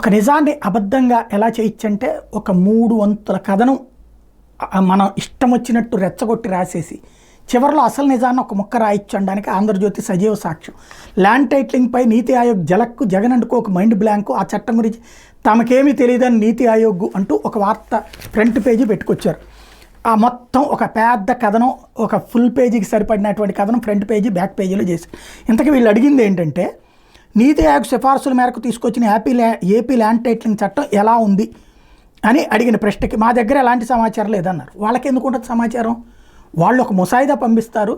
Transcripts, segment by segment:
ఒక నిజాన్ని అబద్ధంగా ఎలా చేయొచ్చంటే ఒక 3 వంతుల కథను మనం ఇష్టం వచ్చినట్టు రెచ్చగొట్టి రాసేసి చివరిలో అసలు నిజాన్ని ఒక ముక్క రాయించడానికి ఆంధ్రజ్యోతి సజీవ సాక్ష్యం. ల్యాండ్ టైటిలింగ్పై నీతి ఆయోగ్ జలక్కు జగన్ అంటూ ఒక మైండ్ బ్లాంకు, ఆ చట్టం గురించి తమకేమీ తెలియదని నీతి ఆయోగ్ అంటూ ఒక వార్త ఫ్రంట్ పేజీ పెట్టుకొచ్చారు. ఆ మొత్తం ఒక పెద్ద కథనం, ఒక ఫుల్ పేజీకి సరిపడినటువంటి కథనం ఫ్రంట్ పేజీ బ్యాక్ పేజీలో చేశారు. ఇంతకీ వీళ్ళు అడిగింది ఏంటంటే నీతి ఆయోగ్ సిఫార్సుల మేరకు తీసుకొచ్చిన ఏపీ ల్యాండ్ టైటిలింగ్ చట్టం ఎలా ఉంది అని అడిగిన ప్రశ్నకి మా దగ్గర ఎలాంటి సమాచారం లేదన్నారు. వాళ్ళకి ఎందుకు ఉంటుంది సమాచారం? వాళ్ళు ఒక ముసాయిదా పంపిస్తారు,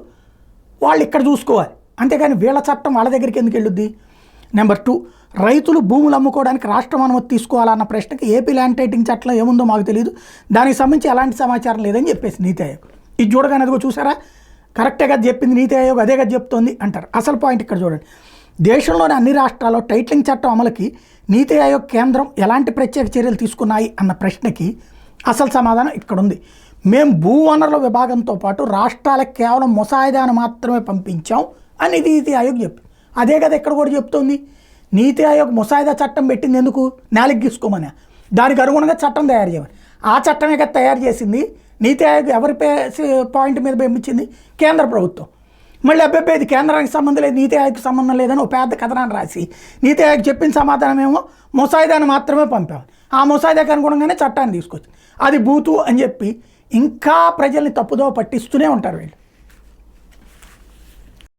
వాళ్ళు ఇక్కడ చూసుకోవాలి, అంతేగాని వీళ్ళ చట్టం వాళ్ళ దగ్గరికి ఎందుకు వెళ్ళుద్ది? నెంబర్ 2, రైతులు భూములు అమ్ముకోవడానికి రాష్ట్రం అనుమతి తీసుకోవాలన్న ప్రశ్నకి ఏపీ ల్యాండ్ టైటిలింగ్ చట్టంలో ఏముందో మాకు తెలియదు, దానికి సంబంధించి ఎలాంటి సమాచారం లేదని చెప్పేసి నీతి ఆయోగ్. ఇది చూడగానే అదిగో చూసారా, కరెక్టే కదా చెప్పింది నీతి ఆయోగ్, అదే కదా చెప్తోంది అంటారు. అసలు పాయింట్ ఇక్కడ చూడండి. దేశంలోని అన్ని రాష్ట్రాల్లో టైటిలింగ్ చట్టం అమలుకి నీతి ఆయోగ్ కేంద్రం ఎలాంటి ప్రత్యేక చర్యలు తీసుకున్నాయి అన్న ప్రశ్నకి అసలు సమాధానం ఇక్కడ ఉంది. మేము భూ వనరుల విభాగంతో పాటు రాష్ట్రాలకు కేవలం ముసాయిదాను మాత్రమే పంపించాం అని నీతి ఆయోగ్ చెప్పింది. అదే కదా ఇక్కడ కూడా చెప్తోంది. నీతి ఆయోగ్ ముసాయిదా చట్టం పెట్టింది ఎందుకు? నేలకి గీసుకోమని, దానికి అనుగుణంగా చట్టం తయారు చేయమని. ఆ చట్టమే కదా తయారు చేసింది. నీతి ఆయోగ్ ఎవరి పాయింట్ మీద పంపించింది? కేంద్ర ప్రభుత్వం. మళ్ళీ అబ్బాయి ఇది కేంద్రానికి సంబంధం లేదు, నీతి ఆయోగ్కి సంబంధం లేదని ఒక పెద్ద కథనాన్ని రాసి నీతి ఆయోగ్ చెప్పిన సమాధానం ఏమో ముసాయిదాను మాత్రమే పంపాము. ఆ ముసాయిదాకి అనుగుణంగానే చట్టాన్ని తీసుకొచ్చింది. అది బూతు అని చెప్పి ఇంకా ప్రజల్ని తప్పుదో పట్టిస్తూనే ఉంటారు వీళ్ళు.